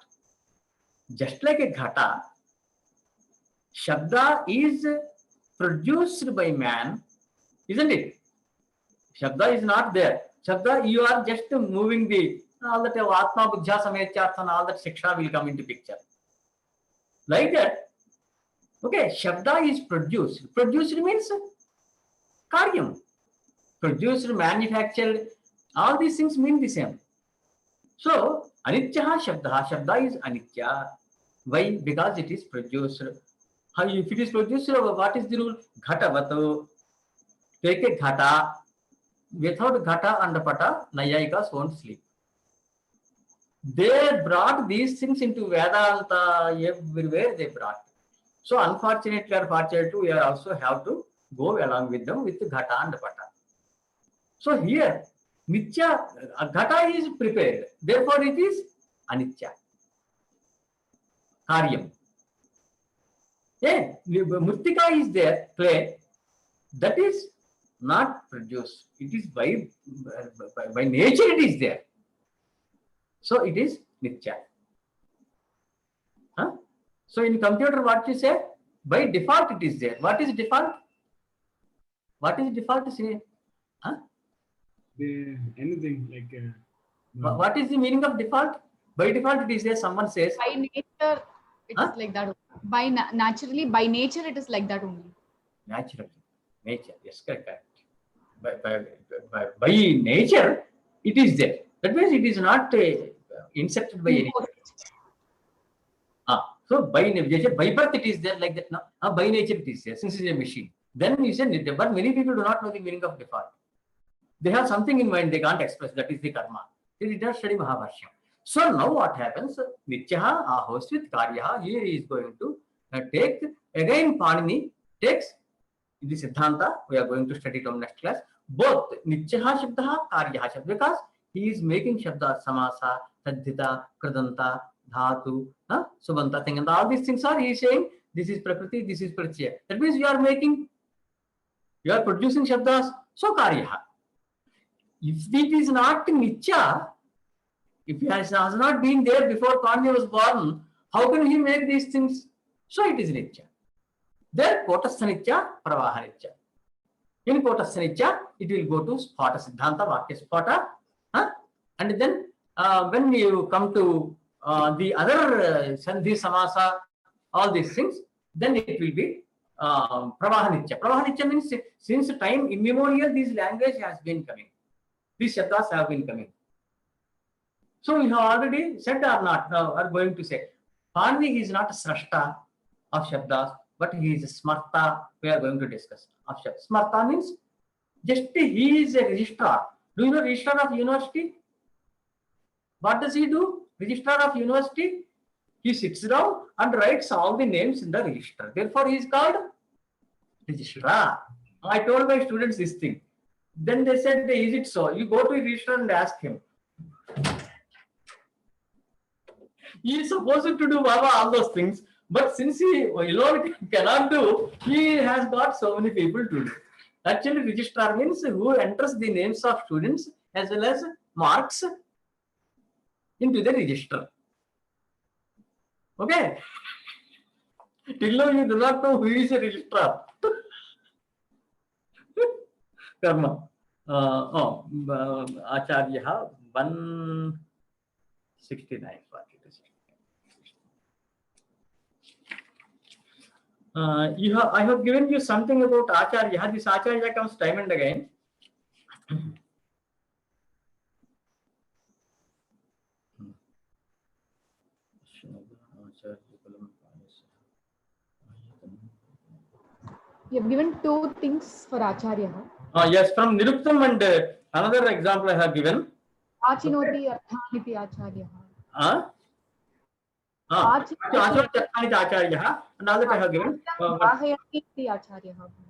Just like a Ghata, Shabda is produced by man, isn't it? Shabda is not there. Shabda, you are just moving the, all that Atma Buddha Sametyartha and all that Shiksha will come into picture. Like that. Okay, Shabda is produced. Produced means Karyam. Produced, manufactured, all these things mean the same. So, Anitya Shabda. Shabda is Anitya. Why? Because it is produced. If it is produced, what is the rule? Ghatavatu. Take a Ghata. Without Ghata and Pata, Nayayikas won't sleep. They brought these things into Vedanta, everywhere they brought. So unfortunately or fortunately, we also have to go along with them with Ghata and Pata. So here, Nitya, Ghata is prepared. Therefore it is Anitya. Karyam. Yeah, Murtika is there, clay. That is not produced. It is by nature it is there. So it is Nitya. So in computer what you say? By default it is there. What is default? What is default? Say? Anything like... what is the meaning of default? By default it is there. Someone says... By nature, it is like that. Naturally, by nature, it is like that only. Naturally. Nature. Yes, correct. By nature, it is there. That means it is not inserted by any. So by birth it is there like that now. By nature it is there since it is a machine. Then you say, but many people do not know the meaning of default. They have something in mind they can't express. That is the karma. They did not study Mahābhāṣyam. So now what happens? Nityaha, a host with Karyaha, here he is going to take again Pāṇini takes the Siddhānta. We are going to study it on next class. Both Nityaha Shabdaha, Karyaha Shabda, because he is making Shabda Samasa, Tadhita, Kradanta, Dhatu, Subanta thing, and all these things are he is saying this is Prakriti, this is Pratyaya. That means you are producing Shabdas, so Karyaha. If it is not Nitya, if he has not been there before Pāṇini was born, how can he make these things? So it is Nitya. There, Kotastha Nitya, Pravaha Nitya. In Kotastha Nitya, it will go to Spata Siddhanta, Vakya Spata. And then when you come to the other Sandhi, Samasa, all these things, then it will be Pravaha Nitya. Pravaha Nitya means since time immemorial, this language has been coming. These Shabdas have been coming. So we have already said or not, now are going to say, Pāṇini is not a Srashta, of Shabdas, but he is Smarta. We are going to discuss of Shabdas. Smarta means just he is a registrar. Do you know registrar of university? What does he do? Registrar of university? He sits down and writes all the names in the register. Therefore, he is called registrar. I told my students this thing. Then they said, is it so? You go to a registrar and ask him. He is supposed to do Baba all those things, but since he alone cannot do, he has got so many people to do. Actually, registrar means who enters the names of students as well as marks into the register. Okay? Till now you do not know who is a registrar. Karma. Acharya 169. I have given you something about Acharya. This Acharya comes time and again. You have given two things for Acharya. Yes, from Niruktam, and another example I have given. Achinoti Arthaniti Acharya. Acharya, another I have given. Acharya.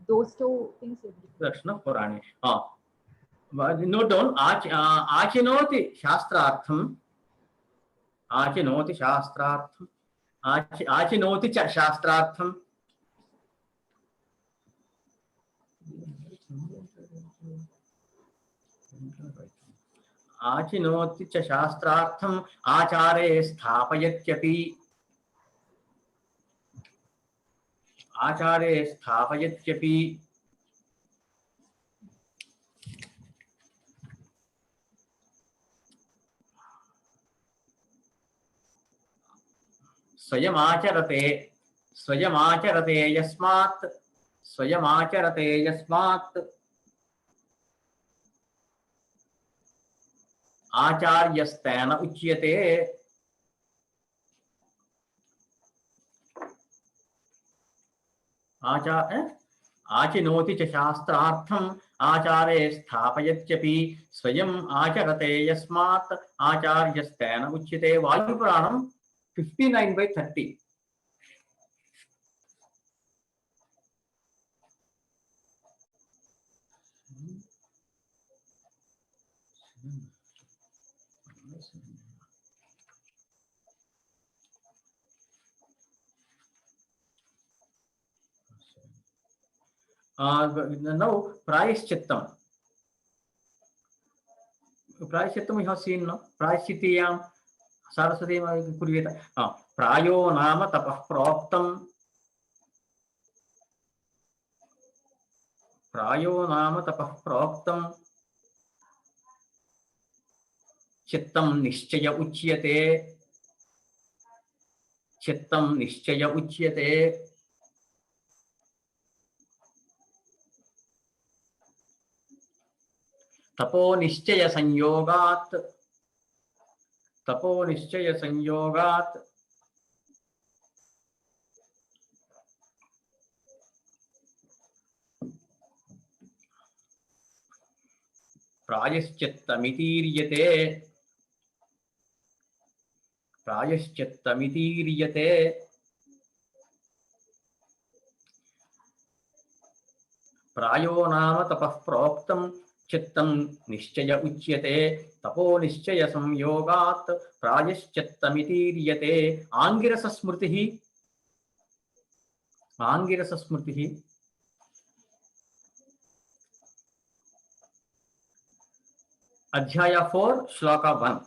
Those two things. That's not Purani. Note down Achinoti Shastrartham. Achinoti Shastrartham. Achinoti Shastrartham. Achinoti cha shastrartham acare sthapayatyapi. Acare sthapayatyapi. Swayamacharate yasmat Acharyastana uchyate. Achinoti cha shastrartham acare sthapayatyapi swayam acharate yasmat acharyastana uchyate. Vayu Puranam 59/30. Now, Prayashchittam. Prayashchittam we have seen, no? Prayashchitiyam Saraswati Kurvita. Prayo nama tapah proktam. Prayo nama tapah proktam. Chittam nischaya uchyate. Chittam nischaya uchyate. Tapo nischaya sanyogat. Tapo nischaya sanyogat. Prayashchittamitiriyate. Prayashchittamitiriyate. Prayo nama tapah proktam. Chittam nischaya uchyate. Tapo nischaya samyogat. Prayashchittamitiriyate. Angirasa smritihi. Angirasa smritihi. Adhyaya 4, Shloka 1.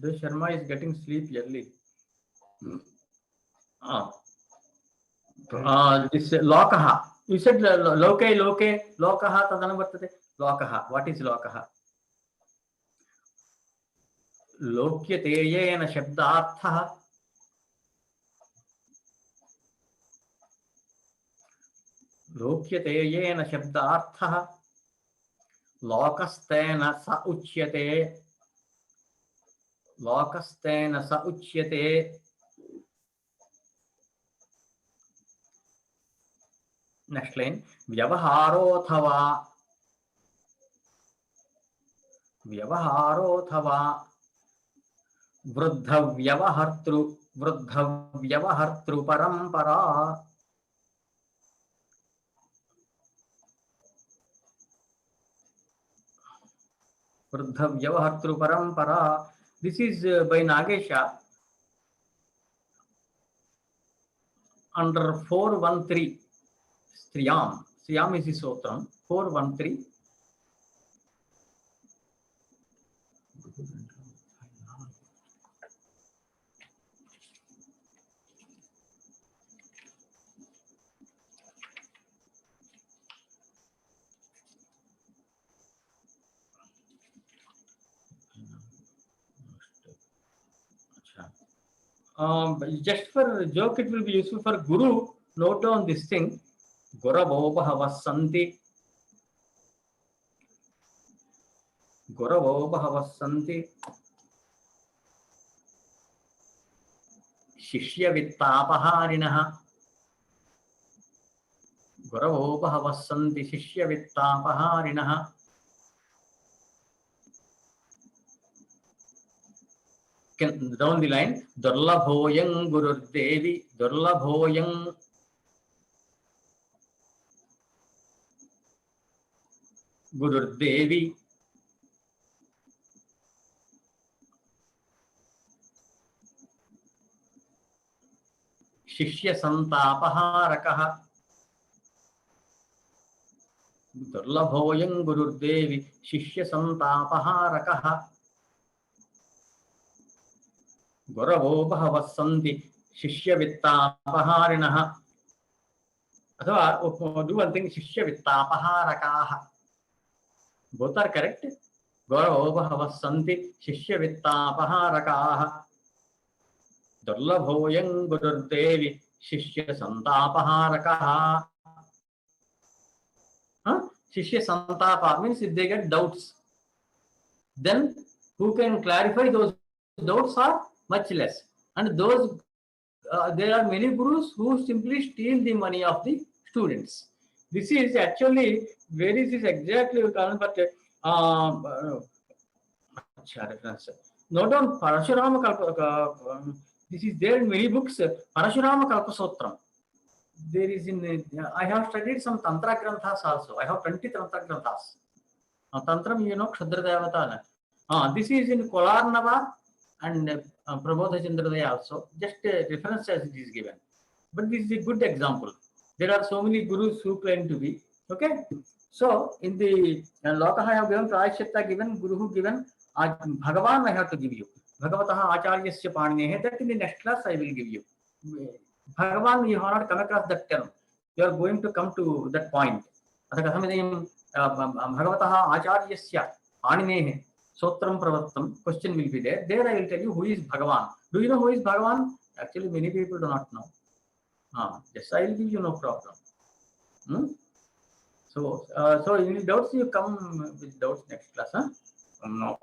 The Sharma is getting sleep early. This Lokaha. You said loke. Lokaha tadana vartate. Lokaha. What is Lokaha? Lokyate yena shabdarthaha. लोक्यते येन शब्दार्थः लोकस्तेन स उच्यते लोकस्तेन स उच्यते next line व्यवहारोऽथवा व्यवहारोऽथवा वृद्धव्यवहर्तृ परंपरा वृद्धव्यवहर्तृ परंपरा. This is by Nagesha under 413 Striyam. Striyam is the Sotram 413. Just for joke, it will be useful for Guru. Note down this thing. Guravo bhavassanti. Guravo bhavassanti. Shishya vittapaharinaha. Guravo bhavassanti shishya vittapaharinaha. Down the line, Durlabhoyang Gururdevi, Durlabhoyang Gururdevi, Shishya Santapaharakaha, Durlabhoyang Gururdevi, Shishya Santapaharakaha. Guravo bhavassanti shishya vittapaharinaha. Athava do one thing, shishya vittapaharakaha. Both are correct. Guravo bhavassanti shishya vittapaharakaha. Durlabhoyang gururdevi shishya santapaharakaha. Shishya santapa means if they get doubts, then who can clarify those doubts are much less. And those there are many gurus who simply steal the money of the students. This is actually, where is this exactly? But note down Parashurama Kalpa. This is there in many books. Parashurama Kalpasotram. There is in I have studied some Tantra Granthas also. I have 20 Tantra Granthas. Tantram, you know, Kshadra Devatana. This is in Kolarnava and Prabodha Chandradaya also. Just a reference as it is given. But this is a good example. There are so many gurus who claim to be. Okay. So in the Lokaha I have given, Prayaschitta given, Guru who given, Bhagavan I have to give you. Bhagavataha Acharyasya Pāṇini. That in the next class I will give you. Bhagavan, you have not come across that term. You are going to come to that point. Bhagavataha Acharyasya Pāṇini. Sotram Pravattam, question will be there. There I will tell you who is Bhagavan. Do you know who is Bhagavan? Actually, many people do not know. Yes, I will give you no problem. So any doubts, you come with doubts next class. No,